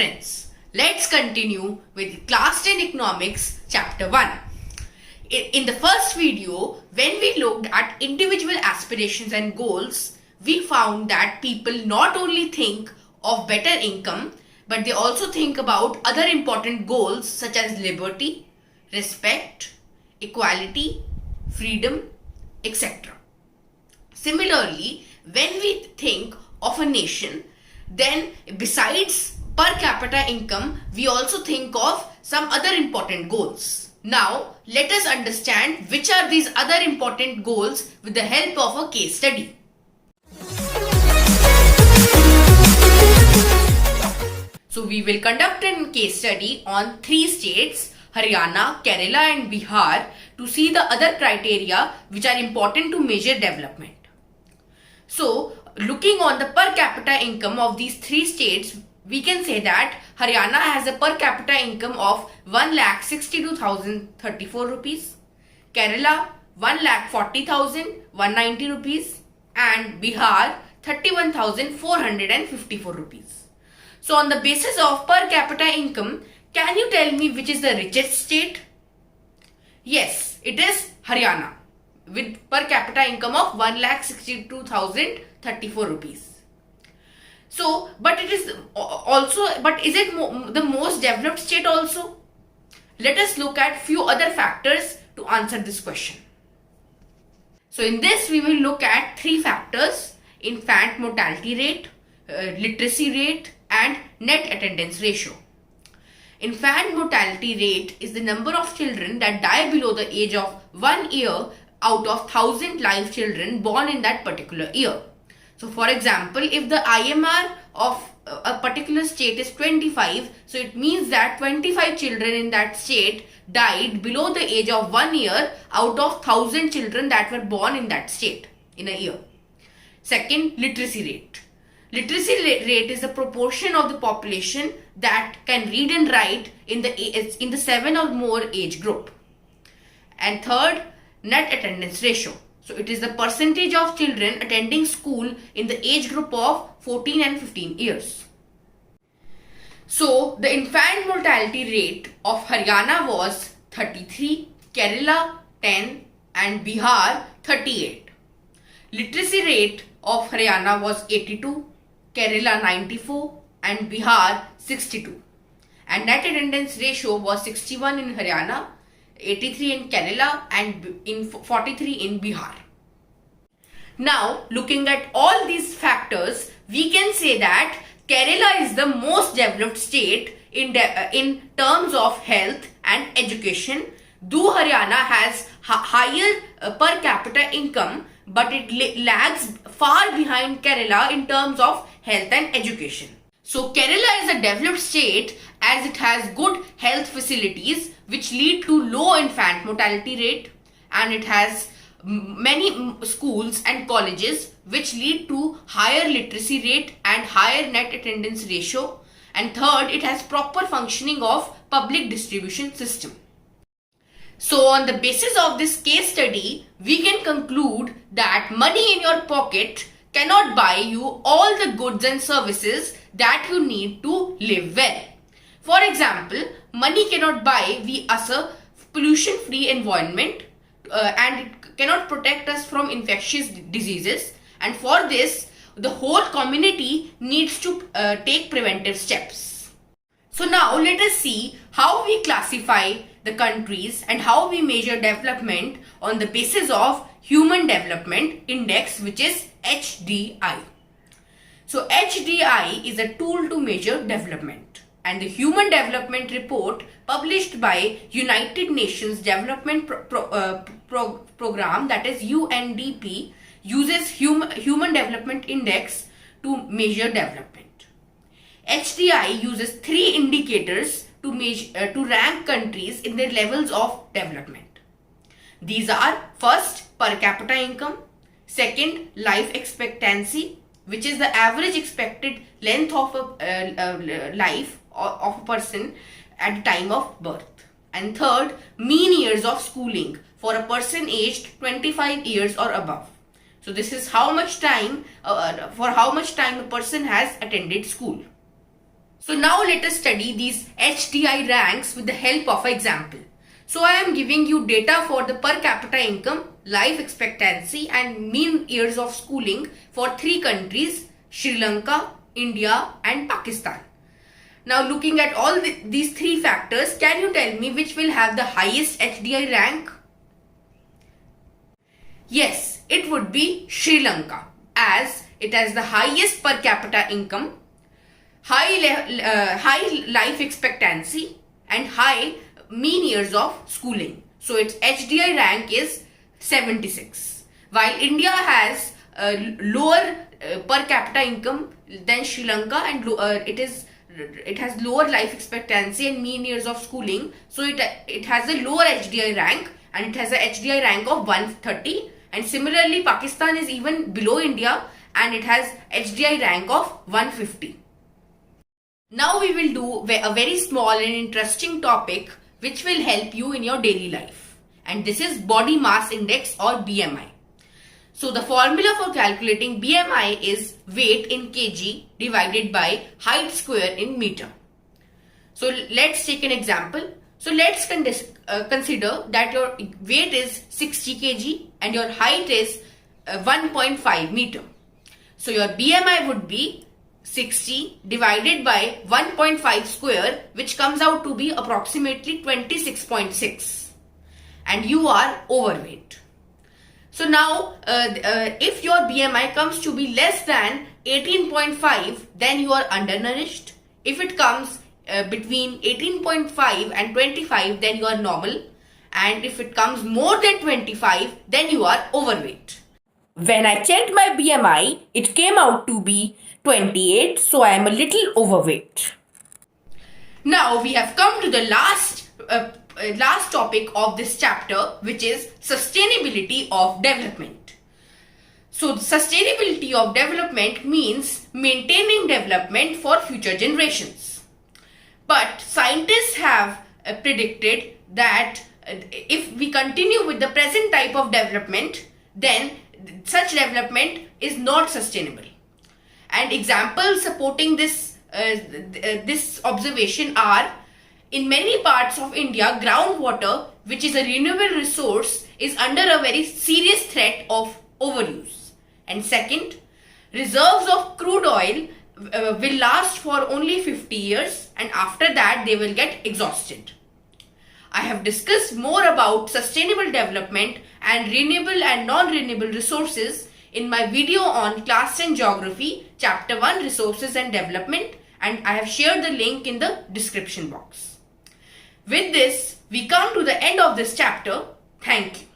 friends, let's continue with Class 10 Economics Chapter 1. In the first video, when we looked at individual aspirations and goals, we found that people not only think of better income, but they also think about other important goals such as liberty, respect, equality, freedom, etc. Similarly, when we think of a nation, then besides per capita income, we also think of some other important goals. Now, let us understand which are these other important goals with the help of a case study. So, we will conduct a case study on 3 states, Haryana, Kerala and Bihar, to see the other criteria which are important to measure development. So, looking on the per capita income of these 3 states, we can say that Haryana has a per capita income of 1,62,034 rupees, Kerala 1,40,190 rupees and Bihar 31,454 rupees. So, on the basis of per capita income, can you tell me which is the richest state? Yes, it is Haryana with per capita income of 1,62,034 rupees. So, but is it the most developed state also? Let us look at few other factors to answer this question. So, in this we will look at 3 factors: infant mortality rate, literacy rate and net attendance ratio. Infant mortality rate is the number of children that die below the age of 1 year out of 1,000 live children born in that particular year. So, for example, if the IMR of a particular state is 25, so it means that 25 children in that state died below the age of 1 year out of 1,000 children that were born in that state in a year. Second, literacy rate. Literacy rate is the proportion of the population that can read and write in the 7 or more age group. And third, net attendance ratio. So, it is the percentage of children attending school in the age group of 14 and 15 years. So, the infant mortality rate of Haryana was 33, Kerala 10 and Bihar 38. Literacy rate of Haryana was 82, Kerala 94 and Bihar 62. And net attendance ratio was 61 in Haryana, 83 in Kerala and in 43 in Bihar. Now, looking at all these factors, we can say that Kerala is the most developed state in terms of health and education, though Haryana has higher per capita income, but it lags far behind Kerala in terms of health and education. So, Kerala is a developed state as it has good health facilities which lead to low infant mortality rate, and it has many schools and colleges which lead to higher literacy rate and higher net attendance ratio, and third, it has proper functioning of public distribution system. So, on the basis of this case study, we can conclude that money in your pocket cannot buy you all the goods and services that you need to live well. For example, money cannot buy us a pollution-free environment and it cannot protect us from infectious diseases, and for this, the whole community needs to take preventive steps. So now let us see how we classify the countries and how we measure development on the basis of Human Development Index, which is HDI. So HDI is a tool to measure development, and the Human Development Report published by United Nations Development Program, that is UNDP, uses Human Development Index to measure development. HDI uses 3 indicators to rank countries in their levels of development. These are: first, per capita income; second, life expectancy, which is the average expected length of a life of a person at the time of birth; and third, mean years of schooling for a person aged 25 years or above. So this is how much time a person has attended school. So now let us study these HDI ranks with the help of an example. So I am giving you data for the per capita income, life expectancy and mean years of schooling for 3 countries, Sri Lanka, India and Pakistan. Now looking at all these 3 factors, can you tell me which will have the highest HDI rank? Yes, it would be Sri Lanka, as it has the highest per capita income, high life expectancy and high mean years of schooling. So its HDI rank is 76. While India has lower per capita income than Sri Lanka and it has lower life expectancy and mean years of schooling, so it has a lower HDI rank and it has a HDI rank of 130. And similarly, Pakistan is even below India and it has HDI rank of 150. Now we will do a very small and interesting topic which will help you in your daily life. And this is body mass index or BMI. So the formula for calculating BMI is weight in kg divided by height square in meter. So let's take an example. So let's consider that your weight is 60 kg and your height is 1.5 meter. So your BMI would be 60 divided by 1.5 square, which comes out to be approximately 26.6, and you are overweight. So now if your BMI comes to be less than 18.5, then you are undernourished. If it comes between 18.5 and 25, then you are normal, and if it comes more than 25, then you are overweight. When I checked my BMI, it came out to be 28, so I am a little overweight. Now we have come to the last topic of this chapter, which is sustainability of development. So sustainability of development means maintaining development for future generations. But scientists have predicted that if we continue with the present type of development, then such development is not sustainable. And examples supporting this observation are: in many parts of India, groundwater, which is a renewable resource, is under a very serious threat of overuse. And second, reserves of crude oil will last for only 50 years, and after that they will get exhausted. I have discussed more about sustainable development and renewable and non-renewable resources in my video on Class 10 Geography, Chapter 1, Resources and Development, and I have shared the link in the description box. With this, we come to the end of this chapter. Thank you.